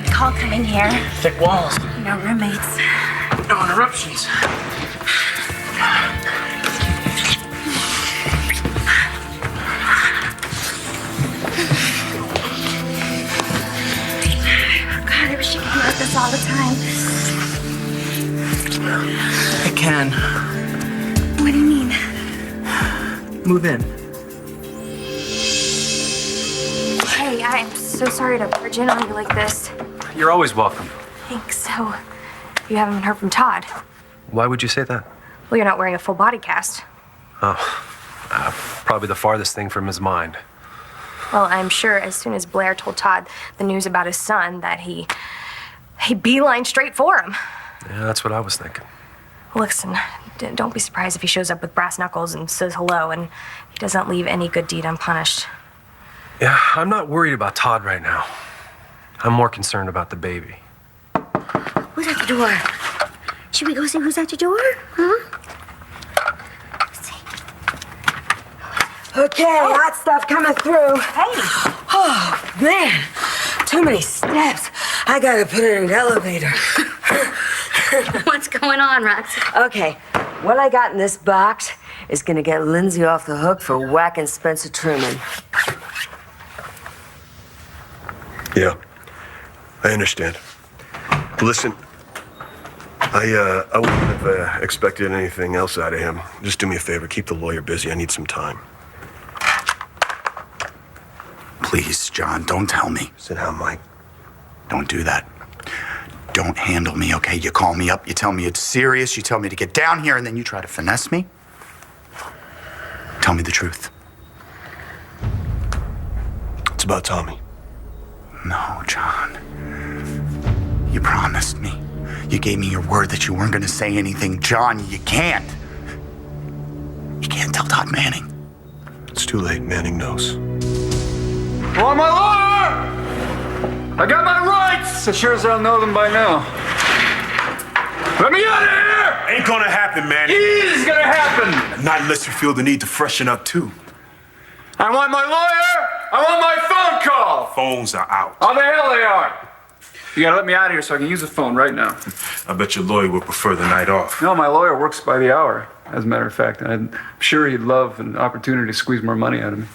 good call coming here. Thick walls. No roommates. No interruptions. God, I wish you could be like this all the time. I can. What do you mean? Move in. Hey, I'm so sorry to barge in on you like this. You're always welcome. Thanks. So, you haven't heard from Todd? Why would you say that? Well, you're not wearing a full body cast. Probably the farthest thing from his mind. Well, I'm sure as soon as Blair told Todd the news about his son that he beelined straight for him. Yeah, that's what I was thinking. Listen, don't be surprised if he shows up with brass knuckles and says hello and he doesn't leave any good deed unpunished. Yeah, I'm not worried about Todd right now. I'm more concerned about the baby. Who's at the door? Should we go see who's at the door? Huh? Okay, hot stuff coming through. Hey! Oh, man. Too many steps. I gotta put it in an elevator. What's going on, Roxy? Okay, what I got in this box is gonna get Lindsay off the hook for whacking Spencer Truman. Yeah, I understand. Listen, I wouldn't have expected anything else out of him. Just do me a favor, keep the lawyer busy. I need some time. Please, John, don't tell me. Sit down, Mike. Don't do that. Don't handle me, okay? You call me up, you tell me it's serious, you tell me to get down here, and then you try to finesse me? Tell me the truth. It's about Tommy. No, John. You promised me. You gave me your word that you weren't going to say anything. John, you can't. You can't tell Todd Manning. It's too late. Manning knows. Oh, my lawyer! I got my rights! As sure as I'll know them by now. Let me out of here! Ain't gonna happen, Manning. It is gonna happen! Not unless you feel the need to freshen up, too. I want my lawyer! I want my phone call! Phones are out. How the hell they are? You gotta let me out of here so I can use the phone right now. I bet your lawyer would prefer the night off. No, my lawyer works by the hour, as a matter of fact. I'm sure he'd love an opportunity to squeeze more money out of me.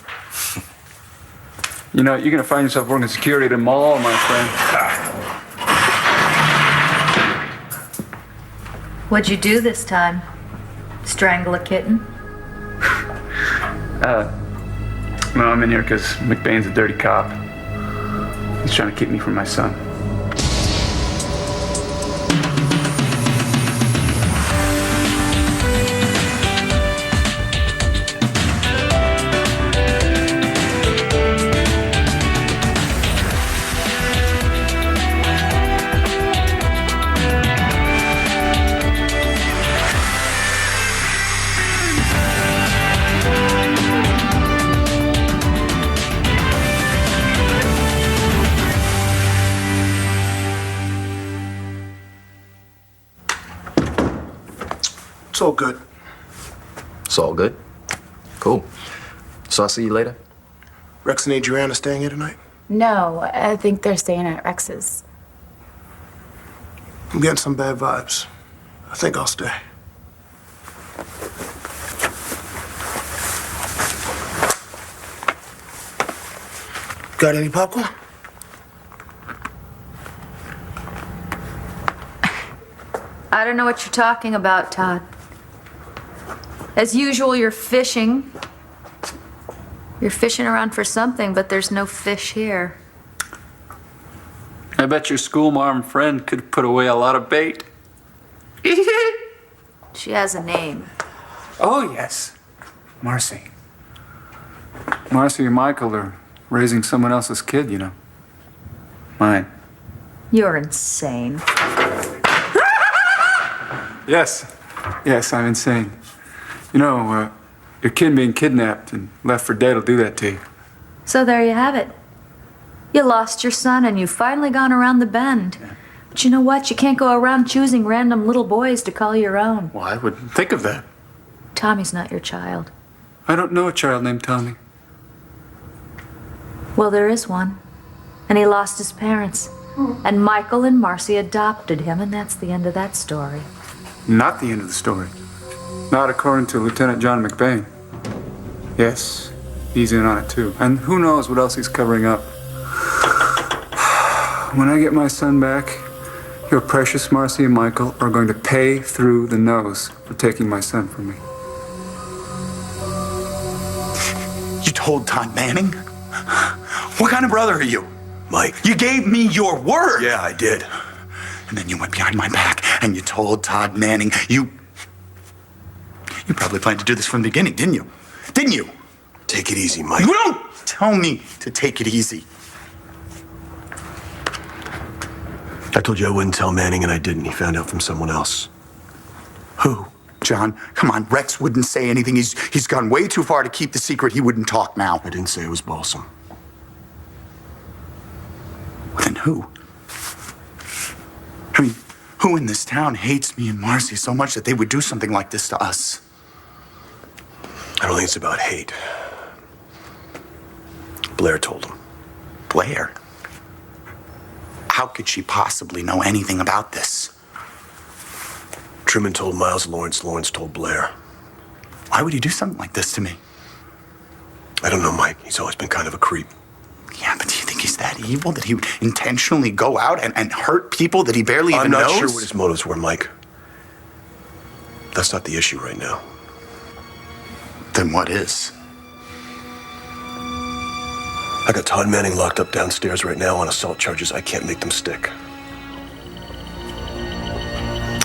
You know, you're gonna find yourself working security at a mall, my friend. What'd you do this time? Strangle a kitten? No, I'm in here because McBain's a dirty cop. He's trying to keep me from my son. It's all good. It's all good. Cool. So I'll see you later. Rex and Adriana staying here tonight? No, I think they're staying at Rex's. I'm getting some bad vibes. I think I'll stay. Got any popcorn? I don't know what you're talking about, Todd. As usual, you're fishing. You're fishing around for something, but there's no fish here. I bet your schoolmarm friend could put away a lot of bait. She has a name. Oh, yes. Marcy. Marcy and Michael are raising someone else's kid, you know. Mine. You're insane. Yes. Yes, I'm insane. You know, your kid being kidnapped and left for dead will do that to you. So there you have it. You lost your son and you've finally gone around the bend. Yeah. But you know what? You can't go around choosing random little boys to call your own. Well, I wouldn't think of that. Tommy's not your child. I don't know a child named Tommy. Well, there is one. And he lost his parents. And Michael and Marcy adopted him, and that's the end of that story. Not the end of the story. Not according to Lieutenant John McBain. Yes, he's in on it too. And who knows what else he's covering up. When I get my son back, your precious Marcy and Michael are going to pay through the nose for taking my son from me. You told Todd Manning? What kind of brother are you? Mike. You gave me your word. Yeah, I did. And then you went behind my back and you told Todd Manning you probably planned to do this from the beginning, didn't you? Didn't you? Take it easy, Mike. You don't tell me to take it easy. I told you I wouldn't tell Manning, and I didn't. He found out from someone else. Who? John, come on. Rex wouldn't say anything. He's gone way too far to keep the secret. He wouldn't talk now. I didn't say it was Balsam. Well, then who? I mean, who in this town hates me and Marcy so much that they would do something like this to us? I don't think it's about hate. Blair told him. Blair? How could she possibly know anything about this? Truman told Miles Lawrence. Lawrence told Blair. Why would he do something like this to me? I don't know, Mike. He's always been kind of a creep. Yeah, but do you think he's that evil that he would intentionally go out and hurt people that he barely even knows? I'm not sure what his motives were, Mike. That's not the issue right now. Then what is? I got Todd Manning locked up downstairs right now on assault charges. I can't make them stick.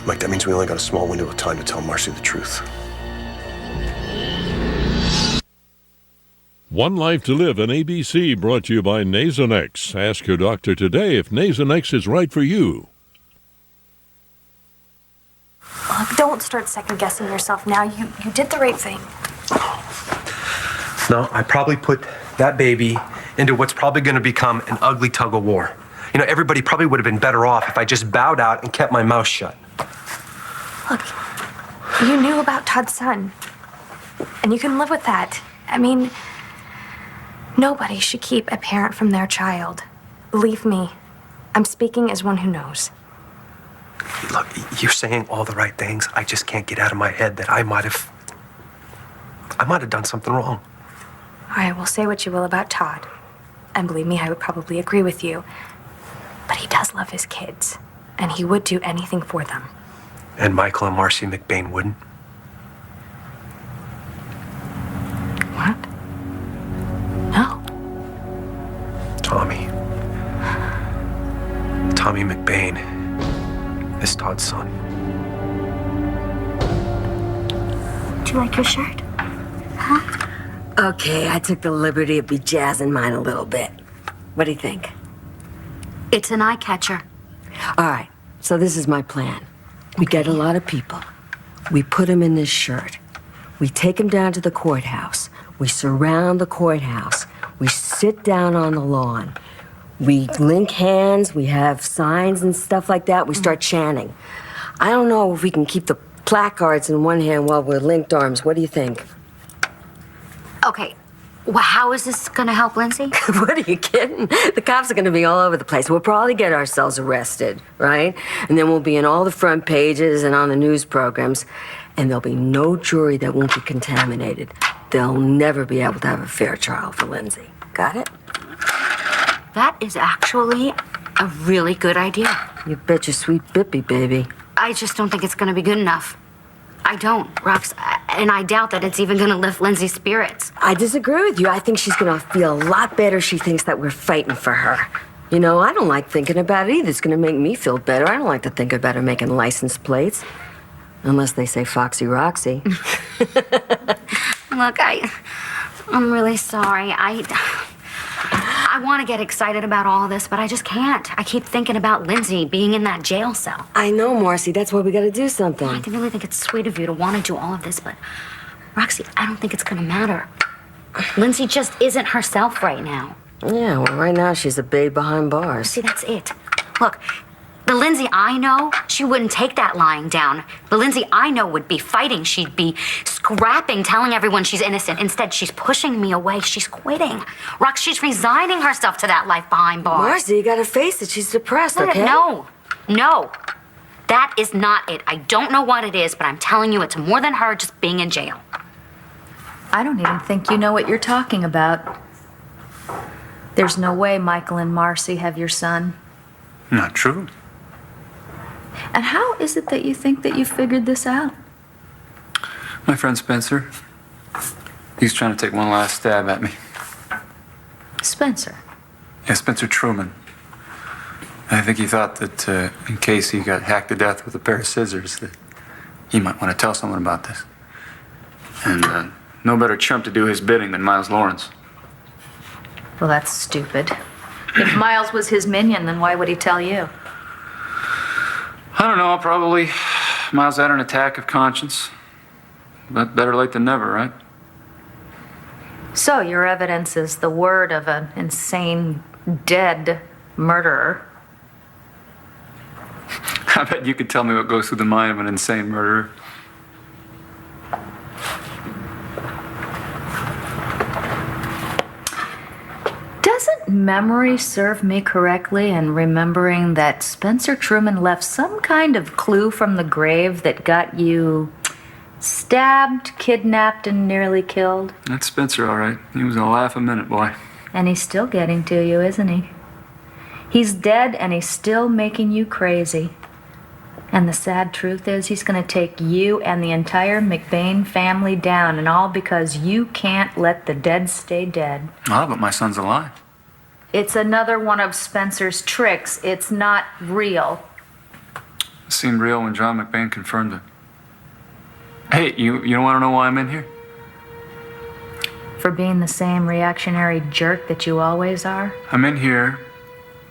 Mike, that means we only got a small window of time to tell Marcy the truth. One Life to Live on ABC, brought to you by Nasonex. Ask your doctor today if Nasonex is right for you. Look, don't start second-guessing yourself now. You did the right thing. No, I probably put that baby into what's probably going to become an ugly tug-of-war. You know, everybody probably would have been better off if I just bowed out and kept my mouth shut. Look, you knew about Todd's son, and you can live with that. I mean, nobody should keep a parent from their child. Believe me, I'm speaking as one who knows. Look, you're saying all the right things. I just can't get out of my head that I might have done something wrong. All right, well, say what you will about Todd. And believe me, I would probably agree with you. But he does love his kids, and he would do anything for them. And Michael and Marcy McBain wouldn't? What? No. Tommy McBain is Todd's son. Do you like your shirt? Huh? Okay, I took the liberty of bejazzing mine a little bit. What do you think? It's an eye catcher. All right, so this is my plan. We get a lot of people. We put them in this shirt. We take them down to the courthouse. We surround the courthouse. We sit down on the lawn. We link hands. We have signs and stuff like that. We start chanting. I don't know if we can keep the placards in one hand while we're linked arms. What do you think? Okay, well, how is this gonna help Lindsay? What, are you kidding? The cops are gonna be all over the place. We'll probably get ourselves arrested, right? And then we'll be in all the front pages and on the news programs. And there'll be no jury that won't be contaminated. They'll never be able to have a fair trial for Lindsay. Got it? That is actually a really good idea. You bet your sweet bippy, baby. I just don't think it's gonna be good enough. I don't, Rox, and I doubt that it's even gonna lift Lindsay's spirits. I disagree with you. I think she's gonna feel a lot better. She thinks that we're fighting for her. You know, I don't like thinking about it either. It's gonna make me feel better. I don't like to think about her making license plates. Unless they say Foxy Roxy. Look, I'm really sorry. I want to get excited about all this, but I just can't. I keep thinking about Lindsay being in that jail cell. I know, Marcy. That's why we gotta do something. I really think it's sweet of you to want to do all of this, but Roxy, I don't think it's gonna matter. Lindsay just isn't herself right now. Yeah, well, right now she's a babe behind bars. See, that's it. Look, The Lindsay I know, she wouldn't take that lying down. The Lindsay I know would be fighting. She'd be scrapping, telling everyone she's innocent. Instead, she's pushing me away. She's quitting. Rox, she's resigning herself to that life behind bars. Marcy, you gotta face it. She's depressed, okay? No. That is not it. I don't know what it is, but I'm telling you it's more than her just being in jail. I don't even think you know what you're talking about. There's no way Michael and Marcy have your son. Not true. And how is it that you think that you figured this out? My friend Spencer, he's trying to take one last stab at me. Spencer. Yeah, Spencer Truman. I think he thought that in case he got hacked to death with a pair of scissors, that he might want to tell someone about this. And no better chump to do his bidding than Miles Lawrence. Well, that's stupid. If Miles was his minion, then why would he tell you? I don't know, probably Miles had an attack of conscience. But better late than never, right? So your evidence is the word of an insane, dead murderer. I bet you could tell me what goes through the mind of an insane murderer. Doesn't memory serve me correctly in remembering that Spencer Truman left some kind of clue from the grave that got you stabbed, kidnapped, and nearly killed? That's Spencer, all right. He was a laugh a minute, boy. And he's still getting to you, isn't he? He's dead and he's still making you crazy. And the sad truth is he's going to take you and the entire McBain family down, and all because you can't let the dead stay dead. Ah, but my son's alive. It's another one of Spencer's tricks. It's not real. It seemed real when John McBain confirmed it. Hey, you don't want to know why I'm in here? For being the same reactionary jerk that you always are? I'm in here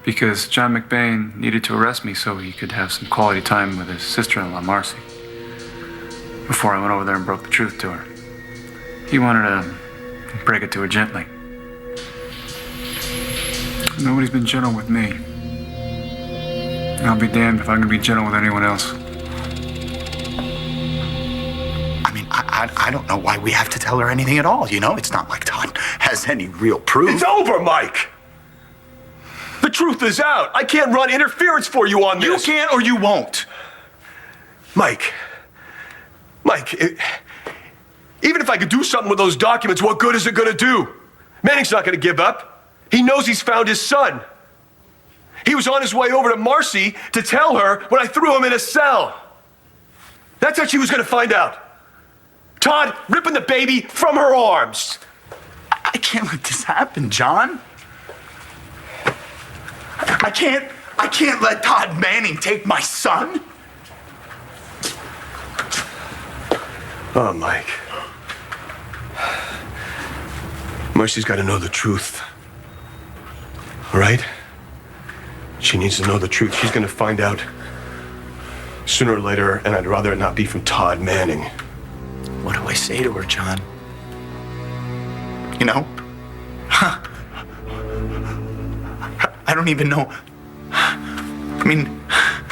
because John McBain needed to arrest me so he could have some quality time with his sister-in-law, Marcy, before I went over there and broke the truth to her. He wanted to break it to her gently. Nobody's been gentle with me. I'll be damned if I can be gentle with anyone else. I mean, I don't know why we have to tell her anything at all, you know? It's not like Todd has any real proof. It's over, Mike! The truth is out. I can't run interference for you on this. You can't or you won't. Mike, even if I could do something with those documents, what good is it gonna do? Manning's not gonna give up. He knows he's found his son. He was on his way over to Marcy to tell her when I threw him in a cell. That's how she was gonna find out. Todd ripping the baby from her arms. I can't let this happen, John. I can't let Todd Manning take my son. Oh, Mike. Marcy's got to know the truth. All right? She needs to know the truth. She's going to find out sooner or later, and I'd rather it not be from Todd Manning. What do I say to her, John? You know? I don't even know. I mean, I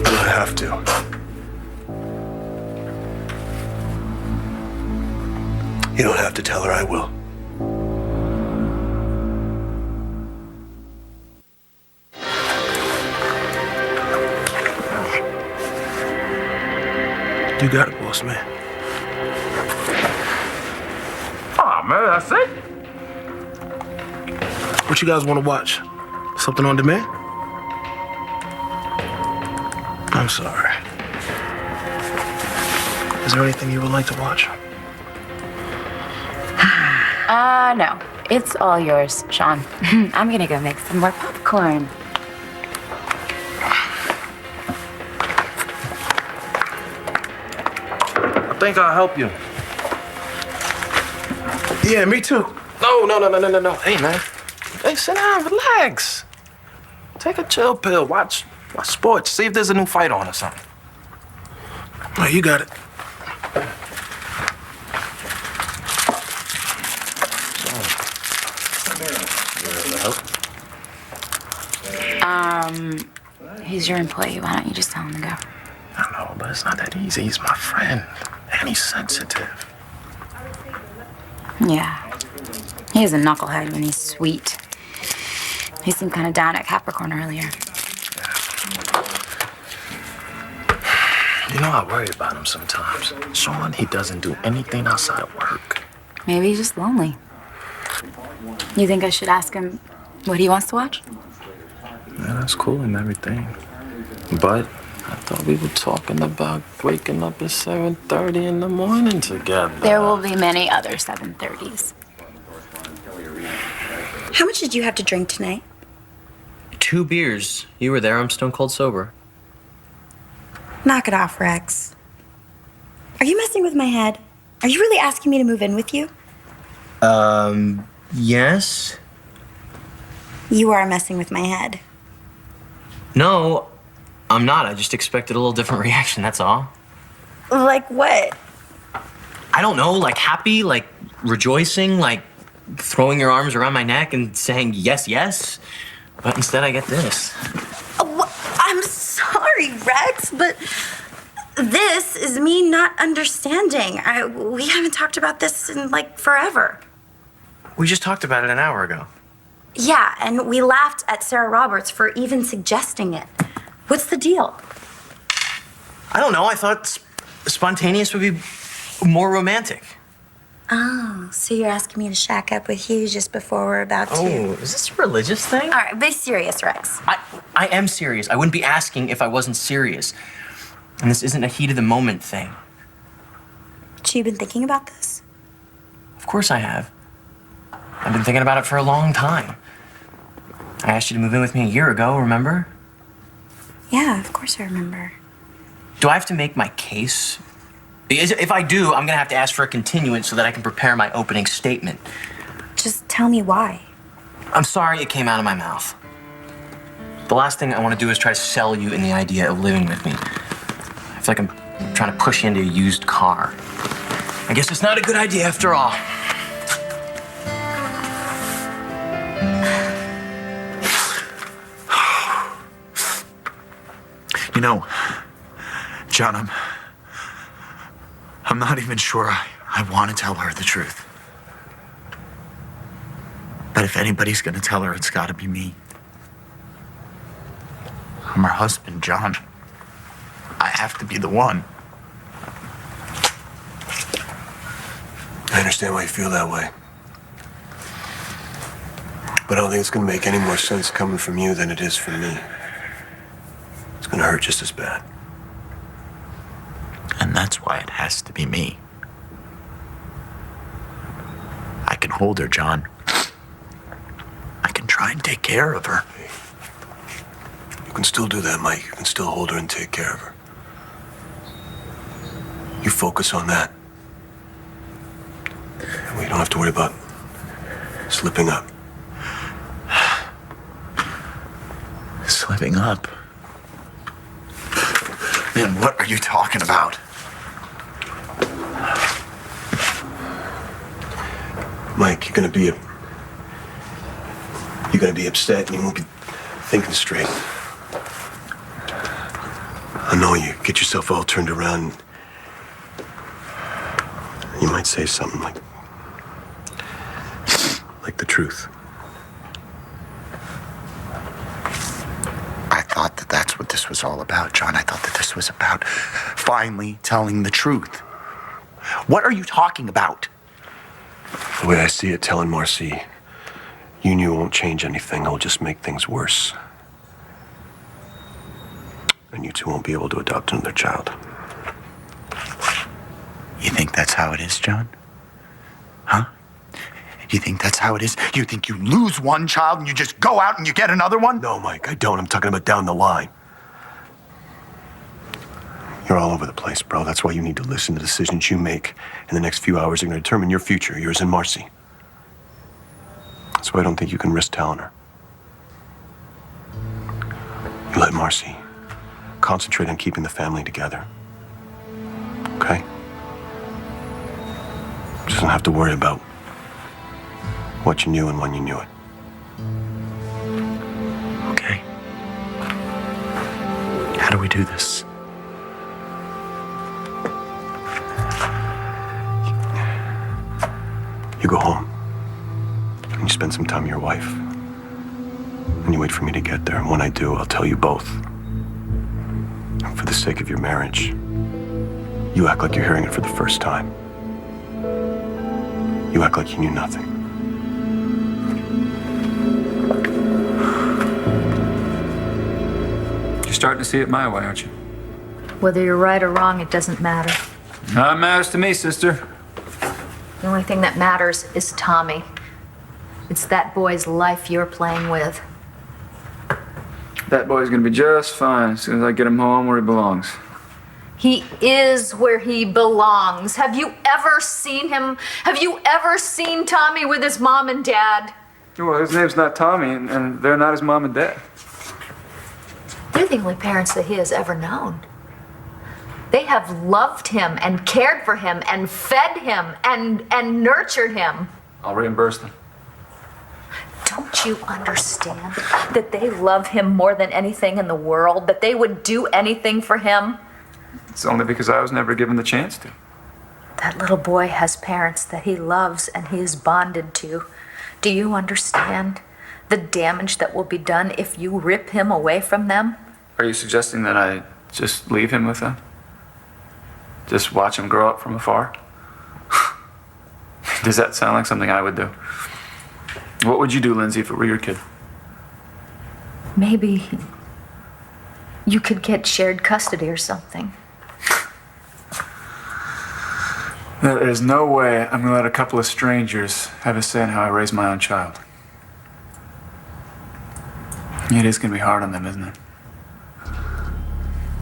don't have to. You don't have to tell her, I will. You got it, boss man. Oh, man, that's it. What you guys want to watch? Something on demand? I'm sorry. Is there anything you would like to watch? No. It's all yours, Sean. I'm gonna go make some more popcorn. I think I'll help you. Yeah, me too. No. Hey, man. Hey, sit down, relax. Take a chill pill. Watch sports. See if there's a new fight on or something. Oh, you got it. He's your employee. Why don't you just tell him to go? I know, but it's not that easy. He's my friend. And he's sensitive. Yeah. He is a knucklehead when he's sweet. He seemed kind of down at Capricorn earlier. You know, I worry about him sometimes. Sean, he doesn't do anything outside of work. Maybe he's just lonely. You think I should ask him what he wants to watch? Yeah, that's cool and everything. But I thought we were talking about waking up at 7:30 in the morning together. There will be many other 7:30s. How much did you have to drink tonight? 2 beers. You were there. I'm stone cold sober. Knock it off, Rex. Are you messing with my head? Are you really asking me to move in with you? Yes? You are messing with my head. No, I'm not. I just expected a little different reaction, that's all. Like what? I don't know, like happy, like rejoicing, like throwing your arms around my neck and saying yes, yes. But instead I get this. I'm sorry, Rex, but this is me not understanding. We haven't talked about this in like forever. We just talked about it an hour ago. Yeah, and we laughed at Sarah Roberts for even suggesting it. What's the deal? I don't know, I thought spontaneous would be more romantic. Oh, so you're asking me to shack up with you just before we're about to... Oh, is this a religious thing? All right, be serious, Rex. I am serious. I wouldn't be asking if I wasn't serious. And this isn't a heat of the moment thing. So you've been thinking about this? Of course I have. I've been thinking about it for a long time. I asked you to move in with me a year ago, remember? Yeah, of course I remember. Do I have to make my case? If I do, I'm gonna have to ask for a continuance so that I can prepare my opening statement. Just tell me why. I'm sorry it came out of my mouth. The last thing I want to do is try to sell you in the idea of living with me. I feel like I'm trying to push you into a used car. I guess it's not a good idea after all. You know, John, I'm not even sure I want to tell her the truth. But if anybody's gonna tell her, it's gotta be me. I'm her husband, John. I have to be the one. I understand why you feel that way. But I don't think it's gonna make any more sense coming from you than it is from me. It's gonna hurt just as bad. And that's why it has to be me. I can hold her, John. I can try and take care of her. You can still do that, Mike. You can still hold her and take care of her. You focus on that. And we don't have to worry about slipping up. Slipping up? Man, what are you talking about? Mike, you're gonna be upset and you won't be thinking straight. I know you get yourself all turned around. You might say something like the truth. I thought that that's what this was all about, John. I thought that this was about finally telling the truth. What are you talking about? The way I see it, telling Marcy, you knew it won't change anything. It'll just make things worse. And you two won't be able to adopt another child. You think that's how it is, John? Huh? You think that's how it is? You think you lose one child and you just go out and you get another one? No, Mike, I don't. I'm talking about down the line. You're all over the place, bro. That's why you need to listen to decisions you make. In the next few hours are going to determine your future, yours and Marcy. That's why I don't think you can risk telling her. You let Marcy concentrate on keeping the family together. Okay? She doesn't have to worry about what you knew and when you knew it. Okay. How do we do this? You go home. And you spend some time with your wife. And you wait for me to get there. And when I do, I'll tell you both. And for the sake of your marriage, you act like you're hearing it for the first time. You act like you knew nothing. You're starting to see it my way, aren't you? Whether you're right or wrong, it doesn't matter. Not matters to me, sister. The only thing that matters is Tommy. It's that boy's life you're playing with. That boy's gonna be just fine as soon as I get him home where he belongs. He is where he belongs. Have you ever seen him? Have you ever seen Tommy with his mom and dad? Well, his name's not Tommy, and they're not his mom and dad. They're the only parents that he has ever known. They have loved him and cared for him and fed him and nurtured him. I'll reimburse them. Don't you understand that they love him more than anything in the world? That they would do anything for him? It's only because I was never given the chance to. That little boy has parents that he loves and he is bonded to. Do you understand the damage that will be done if you rip him away from them? Are you suggesting that I just leave him with them? Just watch him grow up from afar? Does that sound like something I would do? What would you do, Lindsay, if it were your kid? Maybe you could get shared custody or something. There is no way I'm gonna let a couple of strangers have a say in how I raise my own child. It is gonna be hard on them, isn't it?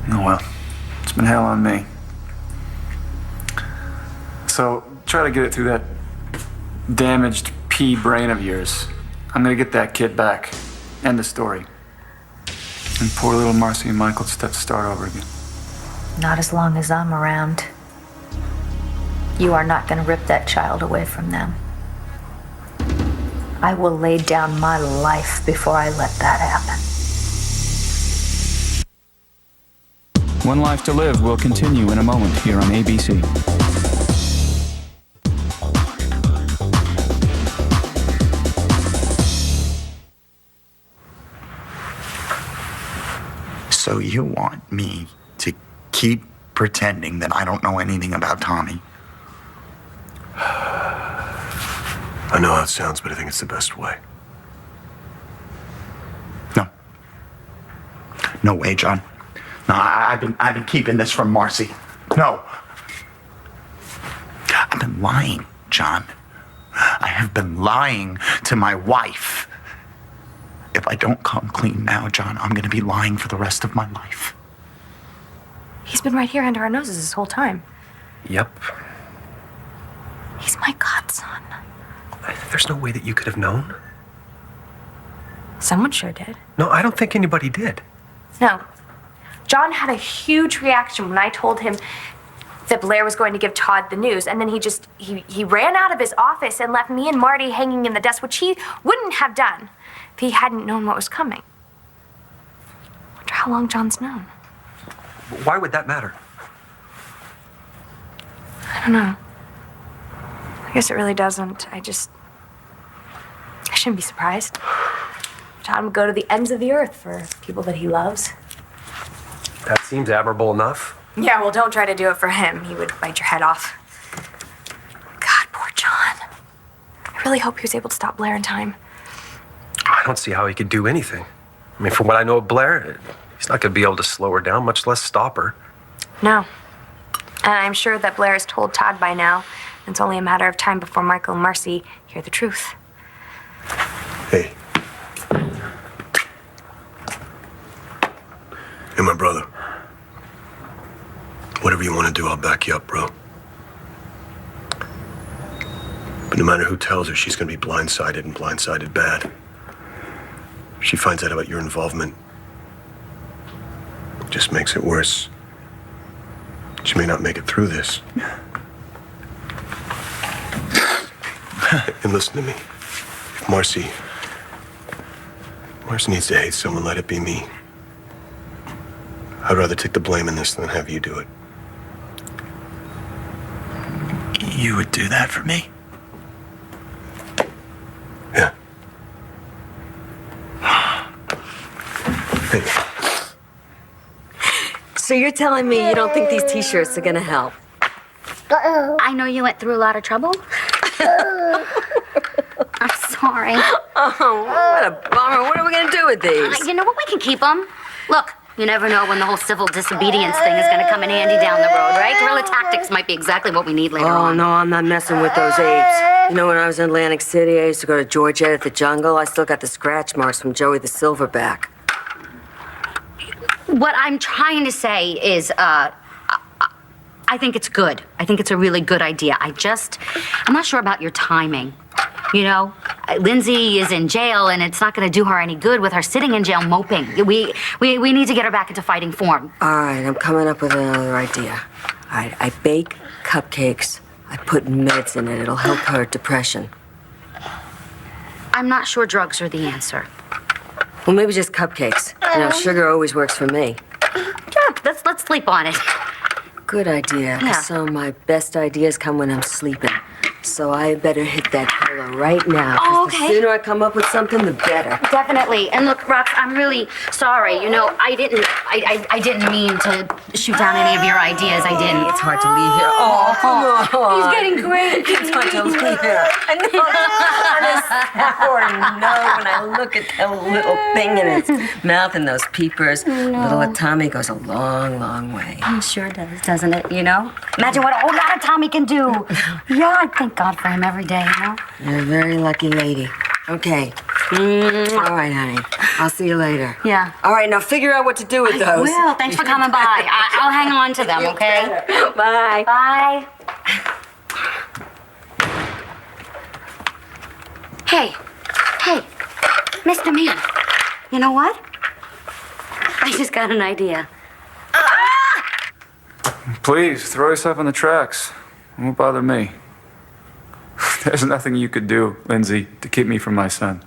Oh well, it's been hell on me. So try to get it through that damaged pea brain of yours. I'm gonna get that kid back. End of story. And poor little Marcy and Michael just have to start over again. Not as long as I'm around. You are not going to rip that child away from them. I will lay down my life before I let that happen. One Life to Live will continue in a moment here on ABC. So you want me to keep pretending that I don't know anything about Tommy? I know how it sounds, but I think it's the best way. No. No way, John. No, I've been keeping this from Marcy. No. I've been lying, John. I have been lying to my wife. If I don't come clean now, John, I'm gonna be lying for the rest of my life. He's been right here under our noses this whole time. Yep. He's my godson. There's no way that you could have known. Someone sure did. No, I don't think anybody did. No. John had a huge reaction when I told him that Blair was going to give Todd the news, and then he ran out of his office and left me and Marty hanging in the desk, which he wouldn't have done if he hadn't known what was coming. I wonder how long John's known. Why would that matter? I don't know. I guess it really doesn't. I shouldn't be surprised. John would go to the ends of the earth for people that he loves. That seems admirable enough. Yeah, well, don't try to do it for him. He would bite your head off. God, poor John. I really hope he was able to stop Blair in time. I don't see how he could do anything. I mean, from what I know of Blair, he's not going to be able to slow her down, much less stop her. No. And I'm sure that Blair has told Todd by now. It's only a matter of time before Michael and Marcy hear the truth. Hey. Hey, my brother. Whatever you want to do, I'll back you up, bro. But no matter who tells her, she's going to be blindsided and blindsided bad. If she finds out about your involvement, it just makes it worse. She may not make it through this. And listen to me. If Marcy needs to hate someone, let it be me. I'd rather take the blame in this than have you do it. You would do that for me? Yeah. Hey. So you're telling me you don't think these t-shirts are gonna help? I know you went through a lot of trouble. I'm sorry. Oh, what a bummer. What are we gonna do with these? You know what? We can keep them. Look, you never know when the whole civil disobedience thing is going to come in handy down the road, right? Guerrilla tactics might be exactly what we need later on. Oh, no, I'm not messing with those apes. You know, when I was in Atlantic City, I used to go to Georgette at the Jungle. I still got the scratch marks from Joey the Silverback. What I'm trying to say is, I think it's good. I think it's a really good idea. I'm not sure about your timing. You know, Lindsay is in jail, and it's not going to do her any good with her sitting in jail moping. We need to get her back into fighting form. All right, I'm coming up with another idea. All right, I bake cupcakes. I put meds in it. It'll help her depression. I'm not sure drugs are the answer. Well, maybe just cupcakes. You know, sugar always works for me. Yeah, let's sleep on it. Good idea. Yeah. Some of my best ideas come when I'm sleeping. So I better hit that pillow right now. 'Cause Oh, okay. The sooner I come up with something, the better. Definitely. And look, Rox, I'm really sorry. You know, I didn't mean to shoot down any of your ideas. I didn't. It's hard to leave here. Oh, come on. He's getting great. It's hard to leave here. I know. I know when I look at that little thing in its mouth and those peepers. Little Tommy goes a long, long way. He sure does, doesn't it? You know? Imagine what old lot of Tommy can do. Yeah, I thank God for him every day, you know? You're a very lucky lady. Okay. All right, honey. I'll see you later. Yeah. All right, now figure out what to do with those. Will, thanks for coming by. I'll hang on to them, okay? Bye. Bye. Hey, Mr. Man, you know what? I just got an idea. Please, throw yourself on the tracks. It won't bother me. There's nothing you could do, Lindsay, to keep me from my son.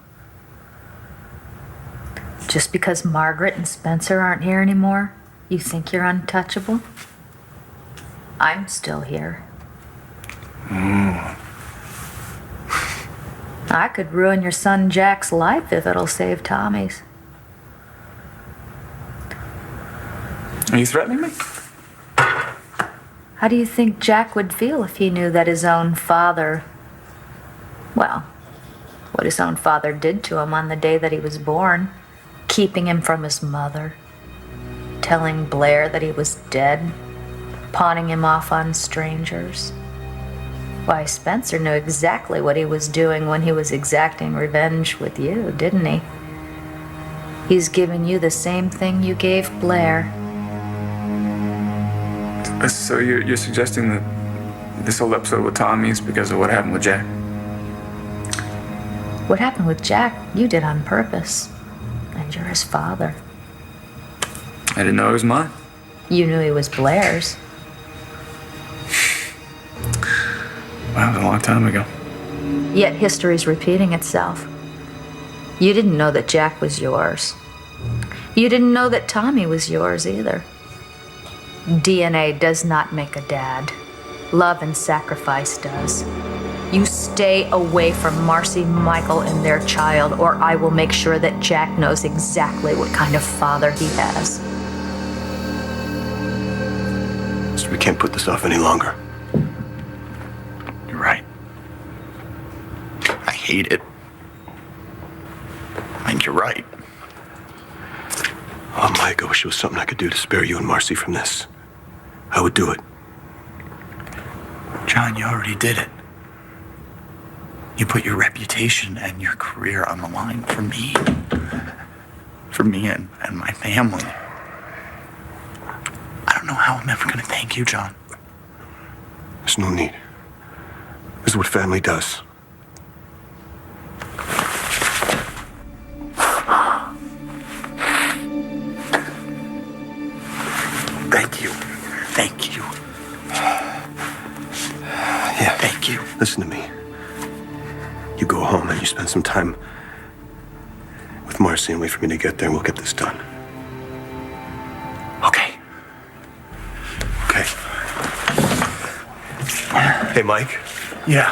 Just because Margaret and Spencer aren't here anymore, you think you're untouchable? I'm still here. I could ruin your son Jack's life if it'll save Tommy's. Are you threatening me? How do you think Jack would feel if he knew that his own father, well, what his own father did to him on the day that he was born, keeping him from his mother, telling Blair that he was dead, pawning him off on strangers? Why, Spencer knew exactly what he was doing when he was exacting revenge with you, didn't he? He's given you the same thing you gave Blair. So you're suggesting that this whole episode with Tommy is because of what happened with Jack? What happened with Jack, you did on purpose. And you're his father. I didn't know it was mine. You knew he was Blair's. Wow, that was a long time ago. Yet history's repeating itself. You didn't know that Jack was yours. You didn't know that Tommy was yours either. DNA does not make a dad. Love and sacrifice does. You stay away from Marcy, Michael, and their child, or I will make sure that Jack knows exactly what kind of father he has. So we can't put this off any longer. You're right. I hate it. I think you're right. Oh, Mike, I wish there was something I could do to spare you and Marcy from this. I would do it. John, you already did it. You put your reputation and your career on the line for me. For me and my family. I don't know how I'm ever going to thank you, John. There's no need. This is what family does. Thank you. Thank you. Yeah. Thank you. Listen to me. You go home and you spend some time with Marcy and wait for me to get there and we'll get this done. Okay. Hey, Mike. Yeah.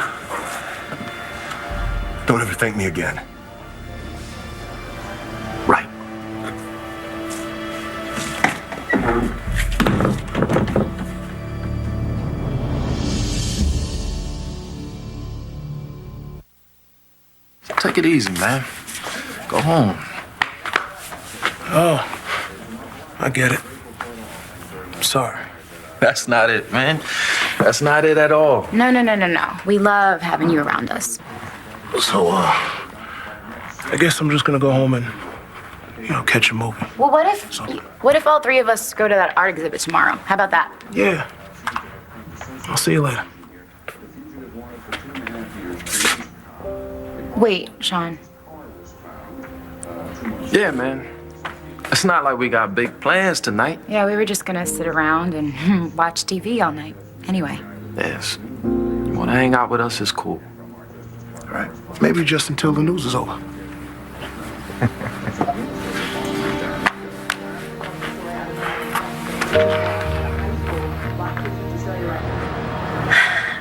Don't ever thank me again. Right. Take it easy, man. Go home. Oh, I get it. I'm sorry. That's not it, man. That's not it at all. No. We love having you around us. So, I guess I'm just gonna go home and, catch a movie. Well, what if all three of us go to that art exhibit tomorrow? How about that? Yeah. I'll see you later. Wait, Sean. Yeah, man. It's not like we got big plans tonight. Yeah, we were just gonna sit around and watch TV all night. Anyway. Yes. You wanna hang out with us, it's cool. All right. Maybe just until the news is over.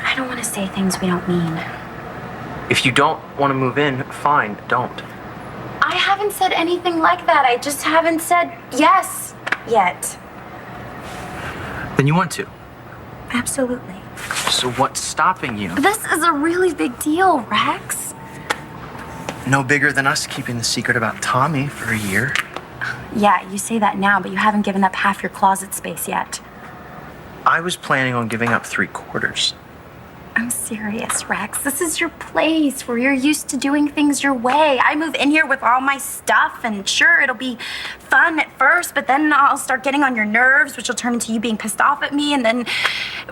I don't want to say things we don't mean. If you don't want to move in, fine, don't. I haven't said anything like that. I just haven't said yes yet. Then you want to. Absolutely. So what's stopping you? This is a really big deal, Rex. No bigger than us keeping the secret about Tommy for a year. Yeah, you say that now, but you haven't given up half your closet space yet. I was planning on giving up 3/4. I'm serious, Rex. This is your place where you're used to doing things your way. I move in here with all my stuff, and sure, it'll be fun at first, but then I'll start getting on your nerves, which will turn into you being pissed off at me, and then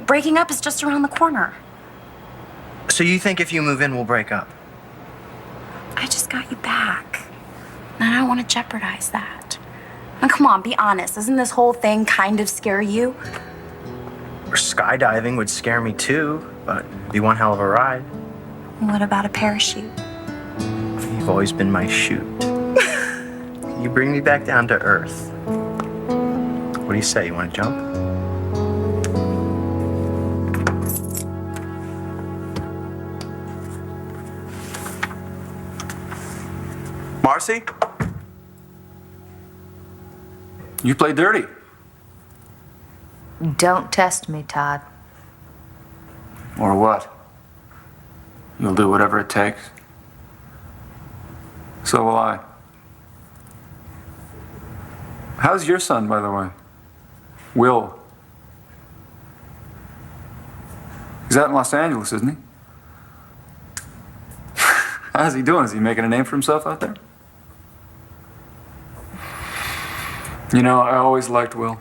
breaking up is just around the corner. So you think if you move in, we'll break up? I just got you back, and I don't want to jeopardize that. And come on, be honest. Doesn't this whole thing kind of scare you? Or skydiving would scare me too, but it'd be one hell of a ride. What about a parachute? You've always been my chute. You bring me back down to earth. What do you say? You want to jump? Marcy? You play dirty. Don't test me, Todd. Or what? You'll do whatever it takes. So will I. How's your son, by the way? Will. He's out in Los Angeles, isn't he? How's he doing? Is he making a name for himself out there? You know, I always liked Will.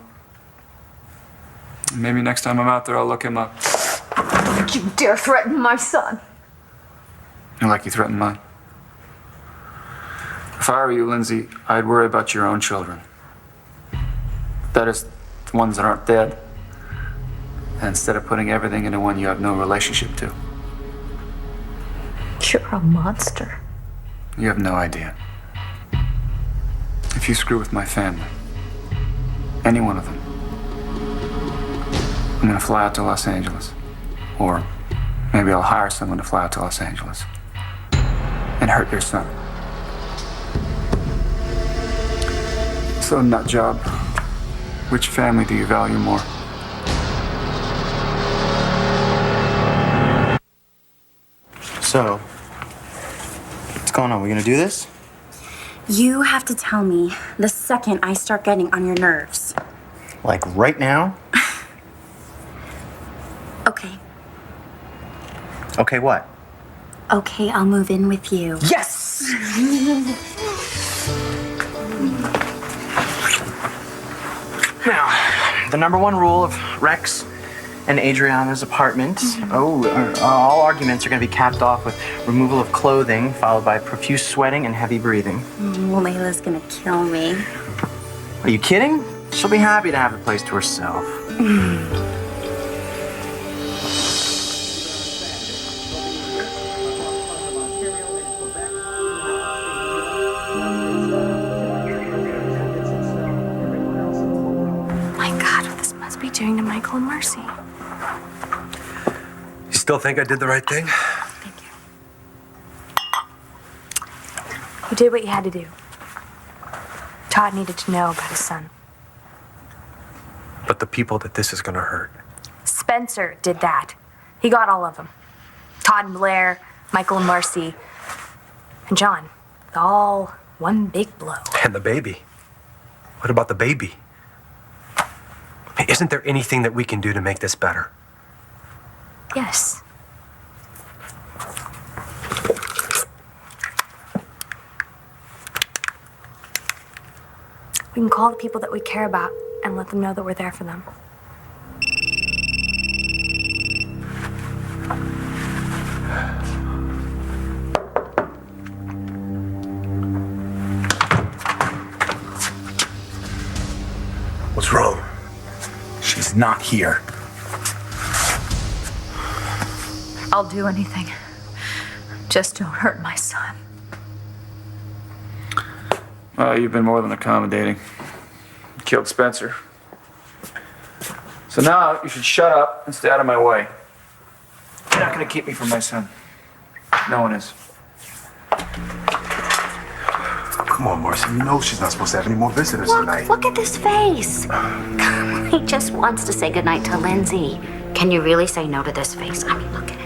Maybe next time I'm out there, I'll look him up. Don't you dare threaten my son. You like you threatened mine? If I were you, Lindsay, I'd worry about your own children. That is, the ones that aren't dead. And instead of putting everything into one you have no relationship to. You're a monster. You have no idea. If you screw with my family, any one of them, I'm gonna fly out to Los Angeles. Or maybe I'll hire someone to fly out to Los Angeles and hurt your son. So, nut job, which family do you value more? So, what's going on? We gonna do this? You have to tell me the second I start getting on your nerves. Like right now? Okay. Okay, what? Okay, I'll move in with you. Yes! Now, the number one rule of Rex and Adriana's apartment. All arguments are going to be capped off with removal of clothing, followed by profuse sweating and heavy breathing. Layla's gonna kill me. Are you kidding? She'll be happy to have the place to herself. My God, what this must be doing to Michael and Marcy. He's still think I did the right thing? You did what you had to do. Todd needed to know about his son. But the people that this is gonna hurt. Spencer did that. He got all of them. Todd and Blair, Michael and Marcy, and John. All one big blow. And the baby. What about the baby? Hey, isn't there anything that we can do to make this better? Yes. We can call the people that we care about and let them know that we're there for them. What's wrong? She's not here. I'll do anything. Just don't hurt my son. Well, you've been more than accommodating. You killed Spencer. So now you should shut up and stay out of my way. You're not going to keep me from my son. No one is. Come on, Marcy. You know she's not supposed to have any more visitors tonight. Look at this face. He just wants to say goodnight to Lindsay. Can you really say no to this face? I mean, look at it.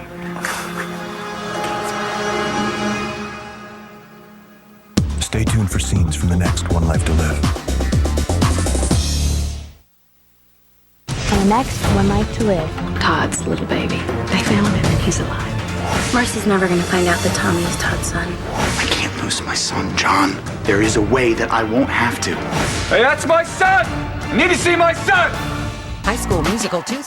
Stay tuned for scenes from the next One Life to Live. And the next One Life to Live. Todd's little baby. They found him and he's alive. Marcy's never gonna find out that Tommy is Todd's son. I can't lose my son, John. There is a way that I won't have to. Hey, that's my son! I need to see my son! High School Musical 2